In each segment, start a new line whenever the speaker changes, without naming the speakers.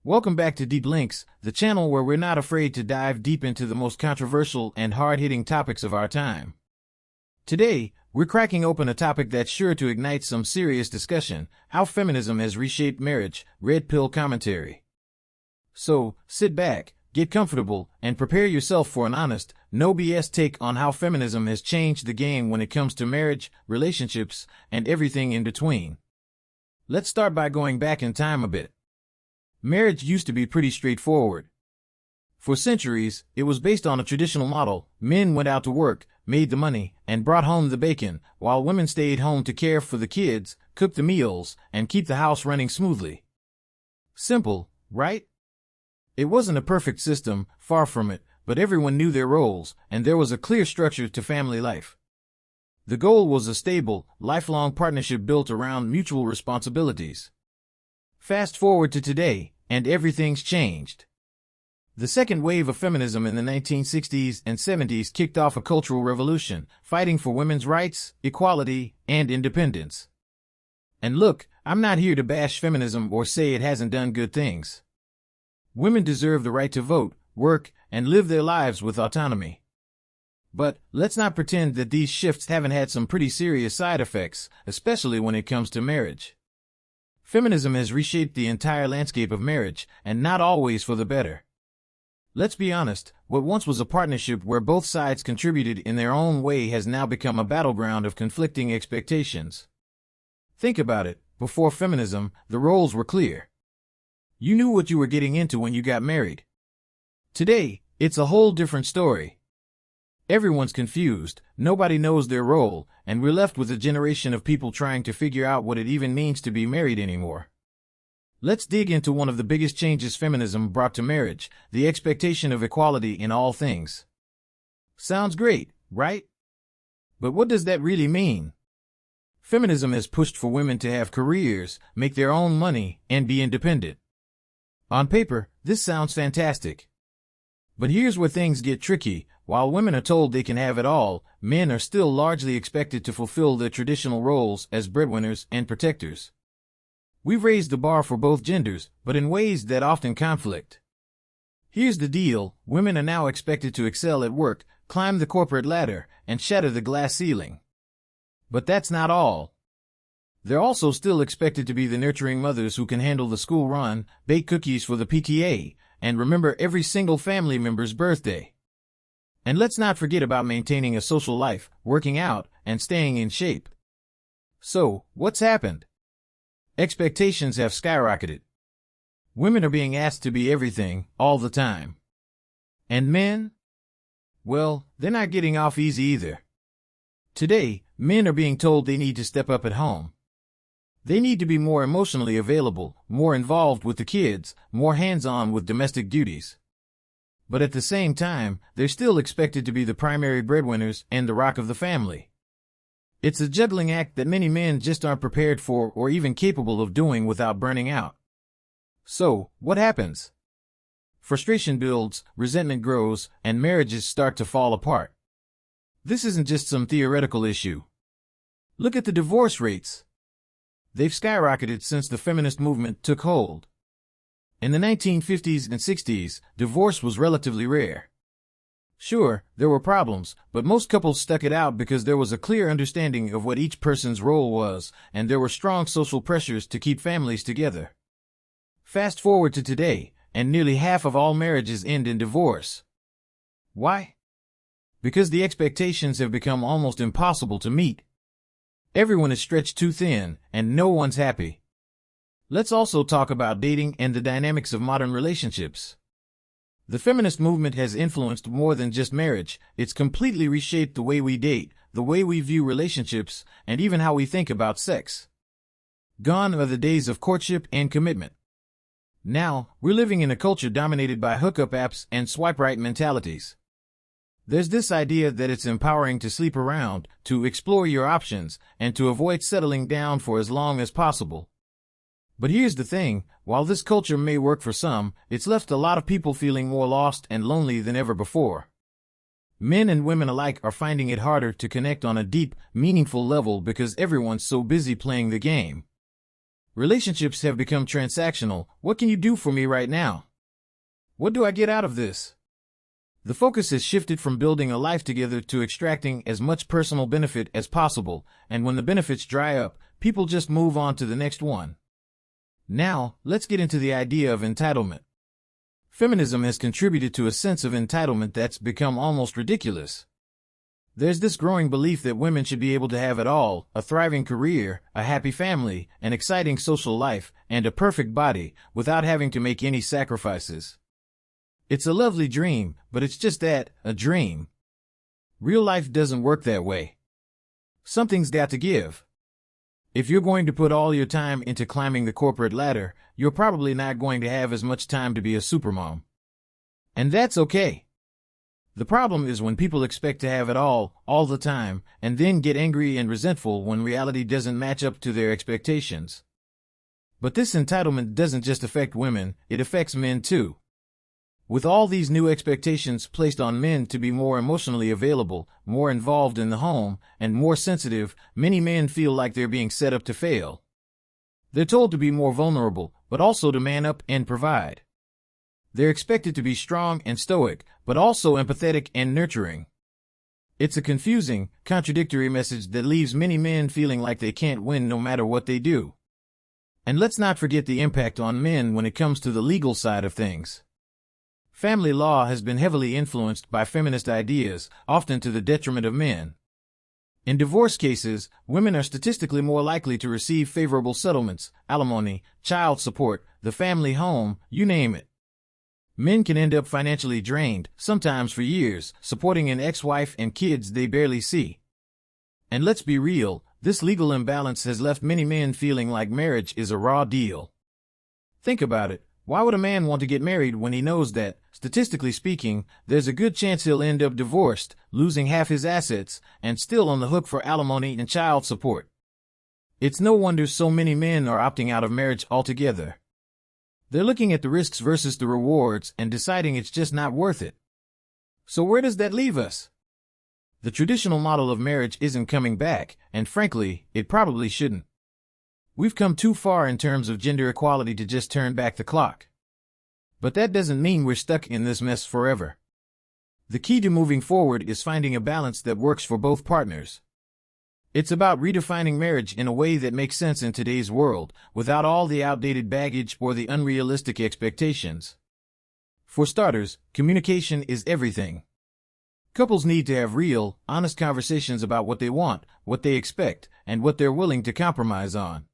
Welcome back to Deep Links, the channel where we're not afraid to dive deep into the most controversial and hard-hitting topics of our time. Today, we're cracking open a topic that's sure to ignite some serious discussion: how feminism has reshaped marriage, red pill commentary. So, sit back, get comfortable, and prepare yourself for an honest, no BS take on how feminism has changed the game when it comes to marriage, relationships, and everything in between. Let's start by going back in time a bit. Marriage used to be pretty straightforward. For centuries, it was based on a traditional model. Men went out to work, made the money, and brought home the bacon, while women stayed home to care for the kids, cook the meals, and keep the house running smoothly. Simple, right? It wasn't a perfect system, far from it, but everyone knew their roles, and there was a clear structure to family life. The goal was a stable, lifelong partnership built around mutual responsibilities. Fast forward to today, and everything's changed. The second wave of feminism in the 1960s and 70s kicked off a cultural revolution, fighting for women's rights, equality, and independence. And look, I'm not here to bash feminism or say it hasn't done good things. Women deserve the right to vote, work, and live their lives with autonomy. But let's not pretend that these shifts haven't had some pretty serious side effects, especially when it comes to marriage. Feminism has reshaped the entire landscape of marriage, and not always for the better. Let's be honest, what once was a partnership where both sides contributed in their own way has now become a battleground of conflicting expectations. Think about it, before feminism, the roles were clear. You knew what you were getting into when you got married. Today, it's a whole different story. Everyone's confused, nobody knows their role, and we're left with a generation of people trying to figure out what it even means to be married anymore. Let's dig into one of the biggest changes feminism brought to marriage: the expectation of equality in all things. Sounds great, right? But what does that really mean? Feminism has pushed for women to have careers, make their own money, and be independent. On paper, this sounds fantastic. But here's where things get tricky. While women are told they can have it all, men are still largely expected to fulfill their traditional roles as breadwinners and protectors. We've raised the bar for both genders, but in ways that often conflict. Here's the deal: women are now expected to excel at work, climb the corporate ladder, and shatter the glass ceiling. But that's not all. They're also still expected to be the nurturing mothers who can handle the school run, bake cookies for the PTA, and remember every single family member's birthday. And let's not forget about maintaining a social life, working out, and staying in shape. So, what's happened? Expectations have skyrocketed. Women are being asked to be everything, all the time. And men? Well, they're not getting off easy either. Today, men are being told they need to step up at home. They need to be more emotionally available, more involved with the kids, more hands-on with domestic duties. But at the same time, they're still expected to be the primary breadwinners and the rock of the family. It's a juggling act that many men just aren't prepared for or even capable of doing without burning out. So, what happens? Frustration builds, resentment grows, and marriages start to fall apart. This isn't just some theoretical issue. Look at the divorce rates. They've skyrocketed since the feminist movement took hold. In the 1950s and 60s, divorce was relatively rare. Sure, there were problems, but most couples stuck it out because there was a clear understanding of what each person's role was, and there were strong social pressures to keep families together. Fast forward to today, and nearly half of all marriages end in divorce. Why? Because the expectations have become almost impossible to meet. Everyone is stretched too thin, and no one's happy. Let's also talk about dating and the dynamics of modern relationships. The feminist movement has influenced more than just marriage. It's completely reshaped the way we date, the way we view relationships, and even how we think about sex. Gone are the days of courtship and commitment. Now, we're living in a culture dominated by hookup apps and swipe-right mentalities. There's this idea that it's empowering to sleep around, to explore your options, and to avoid settling down for as long as possible. But here's the thing: while this culture may work for some, it's left a lot of people feeling more lost and lonely than ever before. Men and women alike are finding it harder to connect on a deep, meaningful level because everyone's so busy playing the game. Relationships have become transactional. What can you do for me right now? What do I get out of this? The focus has shifted from building a life together to extracting as much personal benefit as possible, and when the benefits dry up, people just move on to the next one. Now, let's get into the idea of entitlement. Feminism has contributed to a sense of entitlement that's become almost ridiculous. There's this growing belief that women should be able to have it all: a thriving career, a happy family, an exciting social life, and a perfect body, without having to make any sacrifices. It's a lovely dream, but it's just that, a dream. Real life doesn't work that way. Something's got to give. If you're going to put all your time into climbing the corporate ladder, you're probably not going to have as much time to be a supermom. And that's okay. The problem is when people expect to have it all the time, and then get angry and resentful when reality doesn't match up to their expectations. But this entitlement doesn't just affect women, it affects men too. With all these new expectations placed on men to be more emotionally available, more involved in the home, and more sensitive, many men feel like they're being set up to fail. They're told to be more vulnerable, but also to man up and provide. They're expected to be strong and stoic, but also empathetic and nurturing. It's a confusing, contradictory message that leaves many men feeling like they can't win no matter what they do. And let's not forget the impact on men when it comes to the legal side of things. Family law has been heavily influenced by feminist ideas, often to the detriment of men. In divorce cases, women are statistically more likely to receive favorable settlements, alimony, child support, the family home, you name it. Men can end up financially drained, sometimes for years, supporting an ex-wife and kids they barely see. And let's be real, this legal imbalance has left many men feeling like marriage is a raw deal. Think about it. Why would a man want to get married when he knows that, statistically speaking, there's a good chance he'll end up divorced, losing half his assets, and still on the hook for alimony and child support? It's no wonder so many men are opting out of marriage altogether. They're looking at the risks versus the rewards and deciding it's just not worth it. So where does that leave us? The traditional model of marriage isn't coming back, and frankly, it probably shouldn't. We've come too far in terms of gender equality to just turn back the clock. But that doesn't mean we're stuck in this mess forever. The key to moving forward is finding a balance that works for both partners. It's about redefining marriage in a way that makes sense in today's world, without all the outdated baggage or the unrealistic expectations. For starters, communication is everything. Couples need to have real, honest conversations about what they want, what they expect, and what they're willing to compromise on.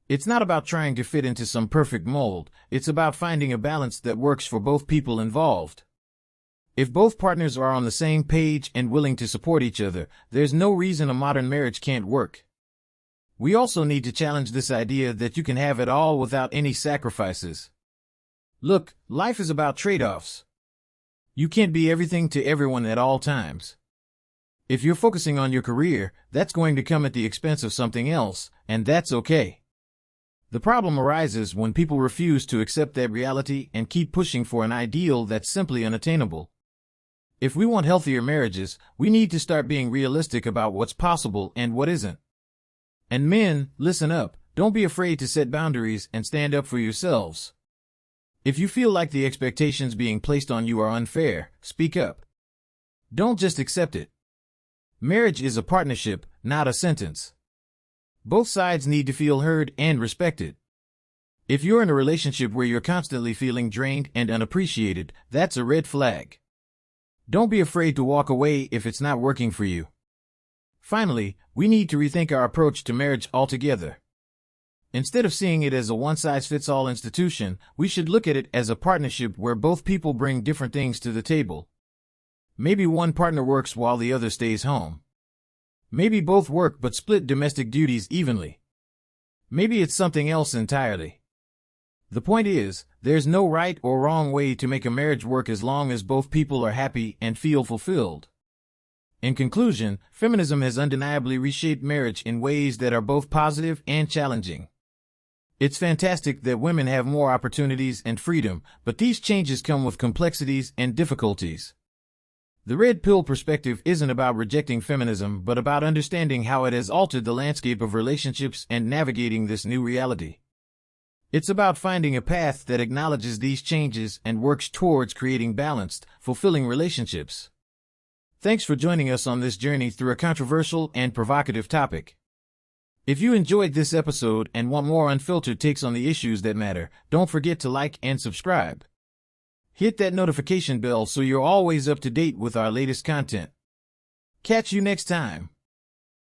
It's not about trying to fit into some perfect mold, it's about finding a balance that works for both people involved. If both partners are on the same page and willing to support each other, there's no reason a modern marriage can't work. We also need to challenge this idea that you can have it all without any sacrifices. Look, life is about trade-offs. You can't be everything to everyone at all times. If you're focusing on your career, that's going to come at the expense of something else, and that's okay. The problem arises when people refuse to accept that reality and keep pushing for an ideal that's simply unattainable. If we want healthier marriages, we need to start being realistic about what's possible and what isn't. And men, listen up, don't be afraid to set boundaries and stand up for yourselves. If you feel like the expectations being placed on you are unfair, speak up. Don't just accept it. Marriage is a partnership, not a sentence. Both sides need to feel heard and respected. If you're in a relationship where you're constantly feeling drained and unappreciated, that's a red flag. Don't be afraid to walk away if it's not working for you. Finally, we need to rethink our approach to marriage altogether. Instead of seeing it as a one-size-fits-all institution, we should look at it as a partnership where both people bring different things to the table. Maybe one partner works while the other stays home. Maybe both work but split domestic duties evenly. Maybe it's something else entirely. The point is, there's no right or wrong way to make a marriage work as long as both people are happy and feel fulfilled. In conclusion, feminism has undeniably reshaped marriage in ways that are both positive and challenging. It's fantastic that women have more opportunities and freedom, but these changes come with complexities and difficulties. The red pill perspective isn't about rejecting feminism, but about understanding how it has altered the landscape of relationships and navigating this new reality. It's about finding a path that acknowledges these changes and works towards creating balanced, fulfilling relationships. Thanks for joining us on this journey through a controversial and provocative topic. If you enjoyed this episode and want more unfiltered takes on the issues that matter, don't forget to like and subscribe. Hit that notification bell so you're always up to date with our latest content. Catch you next time.